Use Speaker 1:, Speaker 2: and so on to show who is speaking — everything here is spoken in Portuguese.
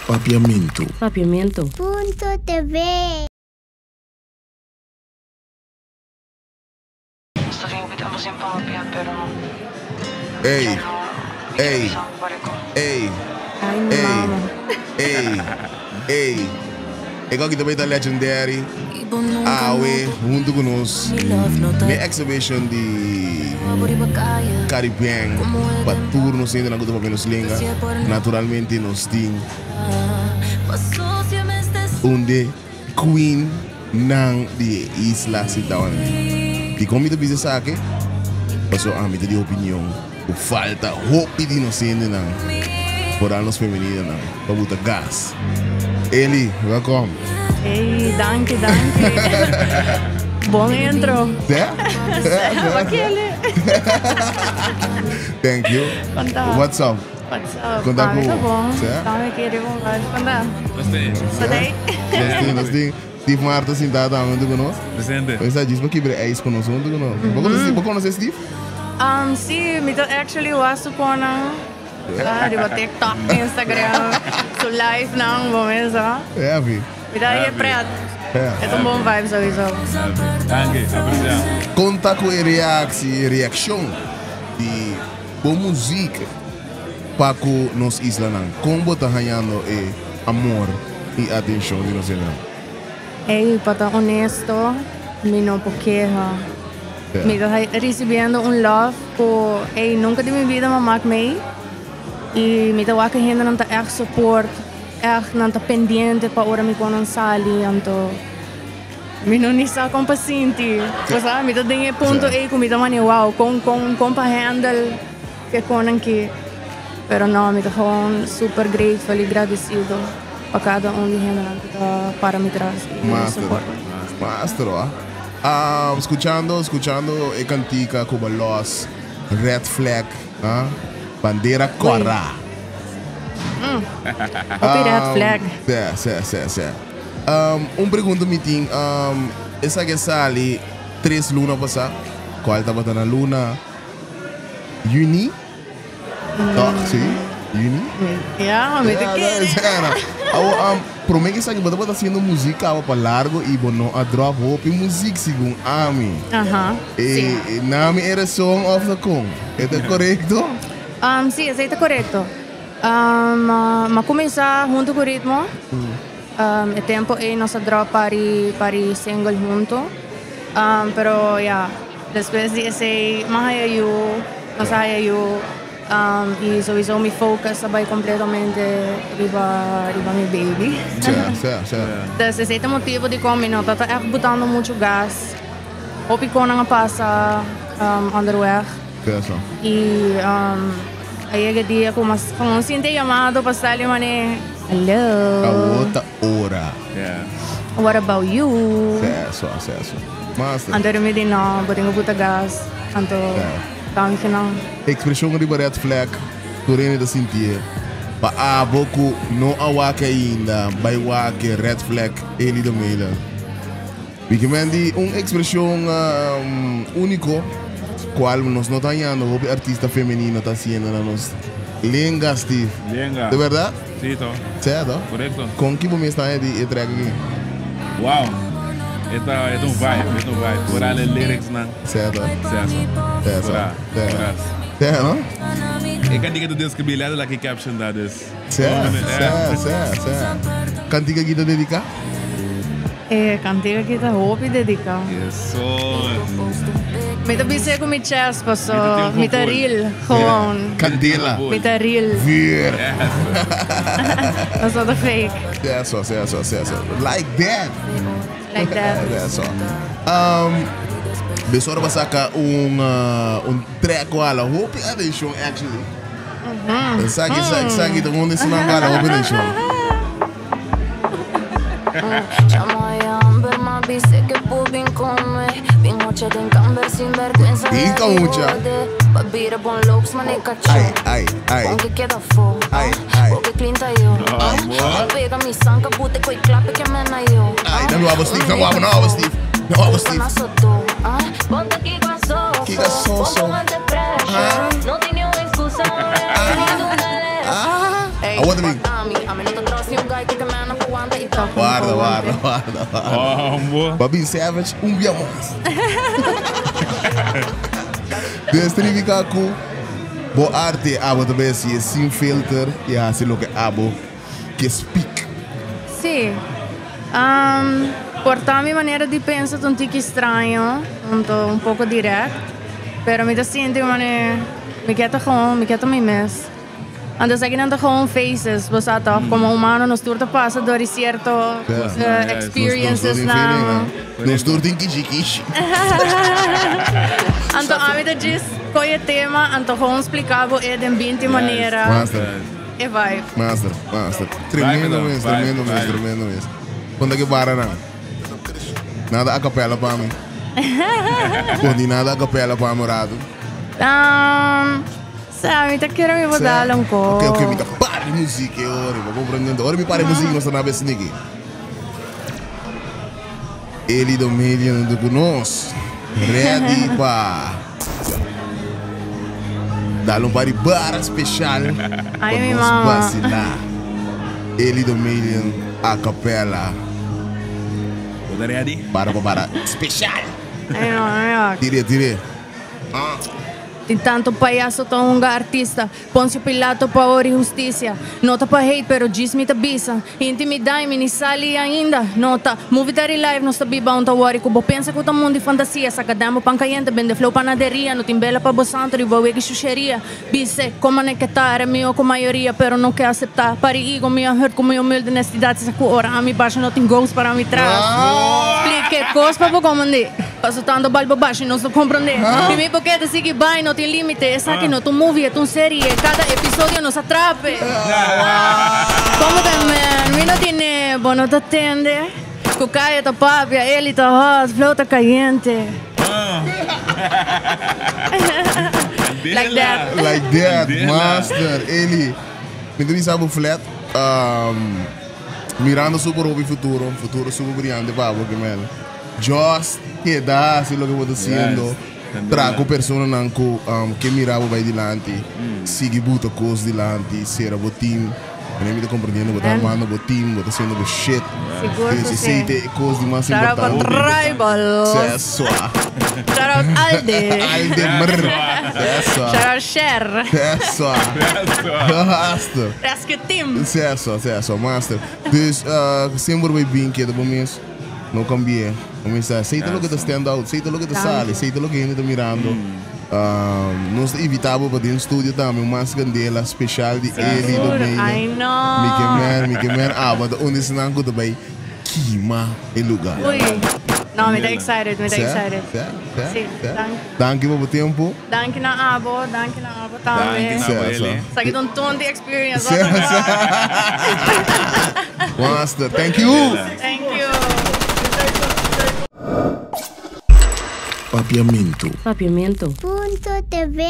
Speaker 1: Papiamentu.tv.
Speaker 2: Hey, hey, hey, hey. Ik ga bij de legendary Awe, junto con nos. De exhibition die CARIBANG, para tour nos ainda na guta para nos linga. Naturalmente nos ting. Onde Queen nang die isla sitawan. Die kom je te zaken. Passou a mim de opinião. O falta hope de nos ainda nang. Vooral nos feminina nang. Para botar gas. Eli, welkom.
Speaker 3: Hey, danke. Bom intro.
Speaker 2: Yeah?
Speaker 3: Aquele.
Speaker 2: Thank you. What's up?
Speaker 3: Conta com bom. Tá me querendo contar. Gostei.
Speaker 2: Steve Marta sentado onde conosco.
Speaker 4: Presente.
Speaker 2: Essa diz para que é isso conosco onde conosco. Você conhece Steve?
Speaker 3: Sim, me actually was com di ba TikTok, Instagram, so live nang momento.
Speaker 2: É, vi.
Speaker 3: Me dá aí preto. É um bom vibe sowieso.
Speaker 4: Danke, apreciado.
Speaker 2: Conta com a reação de boa música para que nos isla nang. Como está ganhando amor e atenção de nós irmãos?
Speaker 3: Hey, para ser honesto, me não queja. Me está recebendo love que nunca de minha vida me maak e me tawa que ainda não tá support, não tá pendente para ora me quando sali, então me não está com paciente, sabe? Me tá dando ponto aí com me tá mani wow, com para handle que conan que, pero não me tá falando super grateful e agradecido para cada de ainda não tá para me trazer support.
Speaker 2: Mastro, escuchando a cantica como Los Red Flag, Bandeira Cora.
Speaker 3: Red Flag.
Speaker 2: Sim. Pergunta me tem, essa que sali 3 luna passar, qual estava na luna? Juni? Sim, Juni?
Speaker 3: Yeah, me
Speaker 2: Para mim que sabe que você está fazendo música para largo e não a drop hope música segundo a mim. E nome era Song of the Kong. É correto?
Speaker 3: Sim, isso está correto. Mas começar junto com o ritmo. É tempo e nós drop para single junto. Pero depois de esse nós e sowieso me focus sabay completamente riba mi baby.
Speaker 2: Sim.
Speaker 3: Então esse é o motivo de como não tá botando muito gás. Hope ko na nga pasa underwear. E aí que dia ako mas kung sinte llamado pa sali mane. Hello.
Speaker 2: A outra hora.
Speaker 3: What about you?
Speaker 2: Certo. Master.
Speaker 3: Andar me din na boting buta gas. Anto kami kinang
Speaker 2: expressão de Red Flag turene da sentir. Pa aboku no awake ainda, by wake Red Flag Eli Demillion. Porque mandi expressão único qual nos não tá ganhando, o artista feminino está sendo na nos lenga Steve.
Speaker 4: Lenga.
Speaker 2: De verdade?
Speaker 4: Sim, tô.
Speaker 2: Certo?
Speaker 4: Correto.
Speaker 2: Com que momento está de entrega aqui?
Speaker 4: Uau. É um vibe. Por ali lyrics não.
Speaker 2: Certo.
Speaker 4: Não? Eu cantiga do Deus que bilhado lá que caption da des.
Speaker 2: Certo. Cantiga que te dedica?
Speaker 3: Cantiga que tá hope dedica.
Speaker 4: Isso.
Speaker 3: Me tá bise com mi chest paso, mi tá real, gewoon.
Speaker 2: Candela.
Speaker 3: Mi tá real.
Speaker 2: Vir.
Speaker 3: That's not a fake.
Speaker 2: Certo. Like that. That's all. Besora ba saka track wala hope edition actually. Sagi the one is not wala hope edition.
Speaker 5: Chamo ma dice que pude comer. Bien mucha de camber sin vergüenza.
Speaker 2: Pica mucha.
Speaker 5: Babira bon loops manica chai.
Speaker 2: Ai.
Speaker 5: Onde queda fo.
Speaker 2: Ai.
Speaker 5: Porque clinta eu. Pega mi sanka pute coi clap que me na eu.
Speaker 2: Ai, não vou Steve. Não vou Steve.
Speaker 5: Ponte aqui com a soça. Não tem nenhuma excusa.
Speaker 2: I want to be.
Speaker 5: A mim não te trouxe like que me anda jugando y todo.
Speaker 2: Guarda.
Speaker 4: Amor.
Speaker 2: Babi Savage, dia mais. Dus significa que boa arte abo também assim, sem filter e assim lo que abo que speak.
Speaker 3: Sì. Portar mi maniera di pensare un tic estranho, un poco direct, pero mi sento mi quieto mi mes. Antes aqui não gewoon faces, você tá como humano nos turta passa door certo experiences na.
Speaker 2: Nos turta em kishi.
Speaker 3: Anto a mim diz qual tema, anto gewoon explicavo de 20 maneira.
Speaker 2: Master.
Speaker 3: E vai.
Speaker 2: Master. Tremendo mesmo. Quando é que para não? Nada a capela para mim. Quando nada a capela para morado.
Speaker 3: Sabe, tá querendo me mudar um pouco.
Speaker 2: Ok, me para de música, vou compreendendo. Ora me para de música, não está na vez ninguém. Eli Demillion do conosco. Ready para dar party bar especial.
Speaker 3: Ai, minha mama.
Speaker 2: Eli Demillion a capela.
Speaker 4: Tá ready?
Speaker 2: Para. Especial.
Speaker 3: Ai, não.
Speaker 2: Tire.
Speaker 3: Tem tanto palhaço, tão um artista. Pôncio Pilato, power e justiça. Nota pra hate, pero diz-me ta bisa. Intimidade, me sali ainda. Nota, movie tari live, não está biba, não tá worry. Kubo pensa que o mundo de fantasia. Sacadamo pancaiente, bende flow panaderia. Não tem bela pra boçanto, riba wegi chucheria. Bise, como é que tá, era meu com maioria, pero não quer aceitar. Pari ego, minha hurt com minha humilde honestidade. Saco ora, a mi baixo, não tem goals para me trás. Explique, coisa pra comandar. Passo tanto balbo baixo, não estou compreender. E me boqueta, sigue bem, não tem limite. Essa aqui não é um movie, é uma série. Cada episódio nos atrape. Como que, man? Mi não tem bom, não te atende. Cucaia tá papia, ele tá hot, flow tá caliente. Like that,
Speaker 2: master. Ele, me diz sabe o flat. Mirando super o futuro super brilhante, pabo, que mel. Just que dá, se lo que vou dizendo. Trago persona nanco que mirava vai dilante, sigue buta coisa dilante, será botim. Nem me compreendendo, botar mano botim, botar sendo do shit.
Speaker 3: Seguro
Speaker 2: se tem coisa de mais
Speaker 3: importante.
Speaker 2: Shout out
Speaker 3: Tribal.
Speaker 2: Shout
Speaker 3: out Alde.
Speaker 2: Shout
Speaker 3: out Cher.
Speaker 2: Master.
Speaker 3: Rescue Team.
Speaker 2: Master. Dus sempre vai bem que é bom mesmo. Não cambia. Começa, aceita o que está stand out, aceita o que está sale, aceita o que ainda está mirando. Nós evitamos para dentro do estúdio também uma candela especial de Eli Demillion.
Speaker 3: I know.
Speaker 2: Me quemer, mas onde se não gosta bem, queima o lugar.
Speaker 3: Ui. Não, me está excited. Sim,
Speaker 2: danke pelo tempo.
Speaker 3: Danke na abo também. Isso aqui é ton de experience.
Speaker 2: Master, thank you. Papiamentu.
Speaker 1: Papiamentu.o.tv